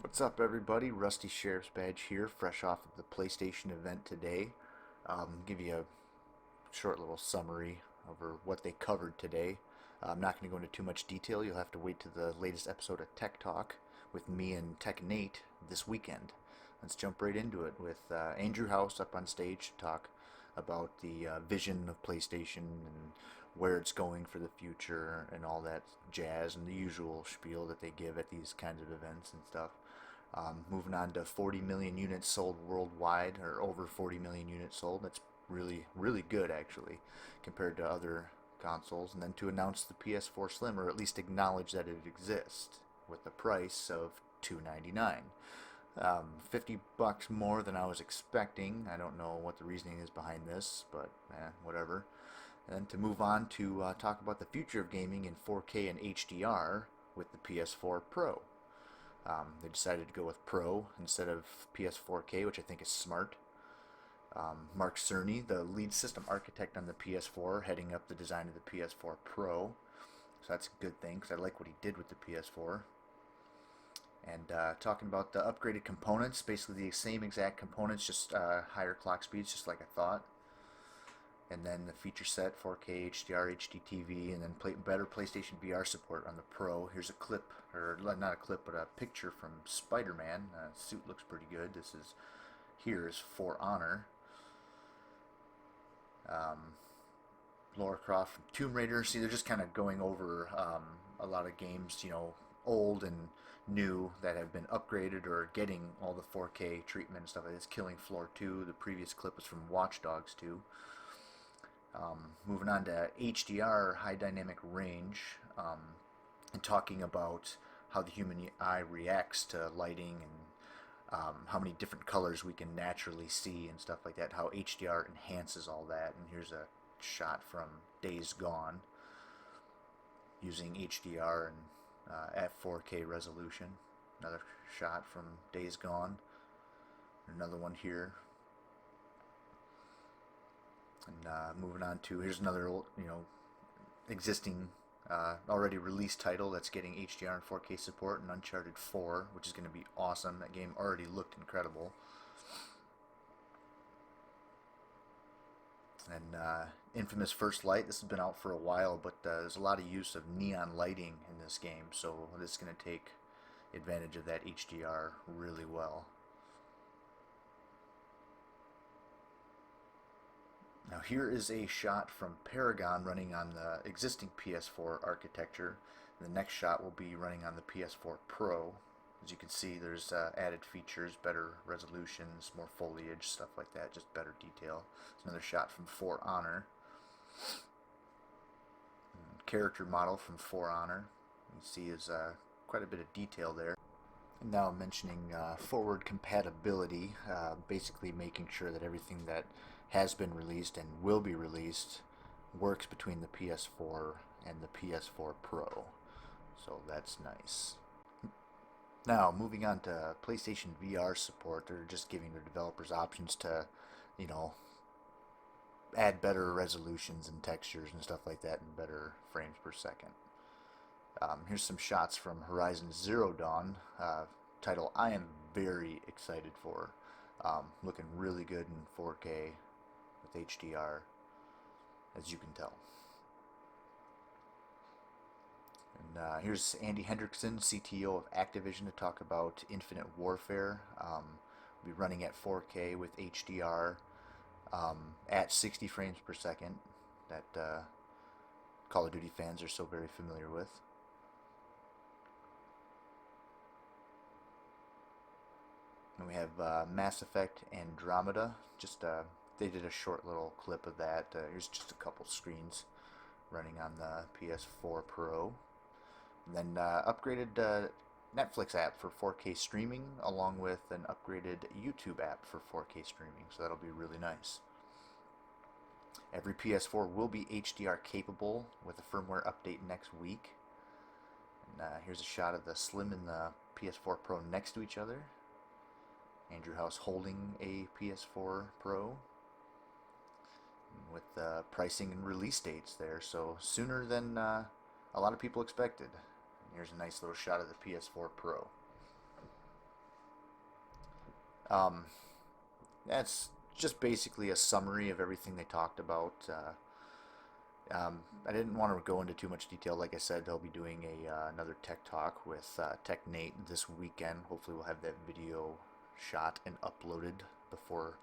What's up, everybody? Rusty Sheriff's Badge here, fresh off of the PlayStation event today. Give you a short little summary over what they covered today. I'm not going to go into too much detail. You'll have to wait to the latest episode of Tech Talk with me and Tech Nate this weekend. Let's jump right into it with Andrew House up on stage to talk about the vision of PlayStation and where it's going for the future and all that jazz and the usual spiel that they give at these kinds of events and stuff. Moving on to 40 million units sold worldwide, or over 40 million units sold. That's really, really good actually, compared to other consoles. And then to announce the PS4 Slim, or at least acknowledge that it exists, with the price of $299. 50 bucks more than I was expecting. I don't know what the reasoning is behind this, but whatever. And to move on to talk about the future of gaming in 4K and HDR with the PS4 Pro. They decided to go with Pro instead of PS4K, which I think is smart. Mark Cerny, the lead system architect on the PS4, heading up the design of the PS4 Pro. So that's a good thing because I like what he did with the PS4. And talking about the upgraded components, basically the same exact components, just higher clock speeds, just like I thought. And then the feature set, 4K, HDR, HDTV, and then better PlayStation VR support on the Pro. Here's a clip, or not a clip, but a picture from Spider-Man. Suit looks pretty good. This is, here is For Honor. Lara Croft from Tomb Raider. See, they're just kind of going over a lot of games, old and new that have been upgraded or getting all the 4K treatment and stuff like this. Killing Floor 2. The previous clip was from Watch Dogs 2. Moving on to HDR, high dynamic range, and talking about how the human eye reacts to lighting and how many different colors we can naturally see and stuff like that, how HDR enhances all that. And here's a shot from Days Gone using HDR and at 4K resolution. Another shot from Days Gone. Another one here. And moving on to, here's another, existing, already released title that's getting HDR and 4K support, and Uncharted 4, which is going to be awesome. That game already looked incredible. And infamous First Light, this has been out for a while, but there's a lot of use of neon lighting in this game, so this is going to take advantage of that HDR really well. Now here is a shot from Paragon running on the existing PS4 architecture. The next shot will be running on the PS4 Pro. As you can see, there's added features, better resolutions, more foliage, stuff like that, just better detail. It's another shot from For Honor. Character model from For Honor. You see is quite a bit of detail there. And now mentioning forward compatibility, basically making sure that everything that has been released and will be released works between the PS4 and the PS4 Pro. So that's nice. Now, moving on to PlayStation VR support, they're just giving their developers options to, add better resolutions and textures and stuff like that and better frames per second. Here's some shots from Horizon Zero Dawn, title I am very excited for. Looking really good in 4K with HDR, as you can tell. And here's Andy Hendrickson, CTO of Activision, to talk about Infinite Warfare. We'll be running at 4K with HDR at 60 frames per second, that Call of Duty fans are so very familiar with. And we have Mass Effect Andromeda. Just they did a short little clip of that. Here's just a couple screens running on the PS4 Pro. And then upgraded Netflix app for 4K streaming, along with an upgraded YouTube app for 4K streaming. So that'll be really nice. Every PS4 will be HDR capable with a firmware update next week. And here's a shot of the Slim and the PS4 Pro next to each other. Andrew House holding a PS4 Pro with pricing and release dates there, so sooner than a lot of people expected. And here's a nice little shot of the PS4 Pro. Um, that's just basically a summary of everything they talked about. I didn't want to go into too much detail. Like I said, they'll be doing another tech talk with Tech Nate this weekend. Hopefully, we'll have that video shot and uploaded before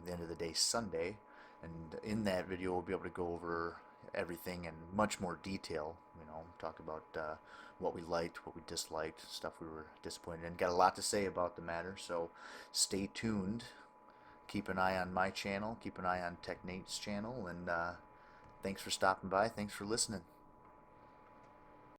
the end of the day Sunday. And in that video, we'll be able to go over everything in much more detail. Talk about what we liked, what we disliked, stuff we were disappointed in. Got a lot to say about the matter, so stay tuned. Keep an eye on my channel. Keep an eye on Tech Nate's channel, and thanks for stopping by. Thanks for listening.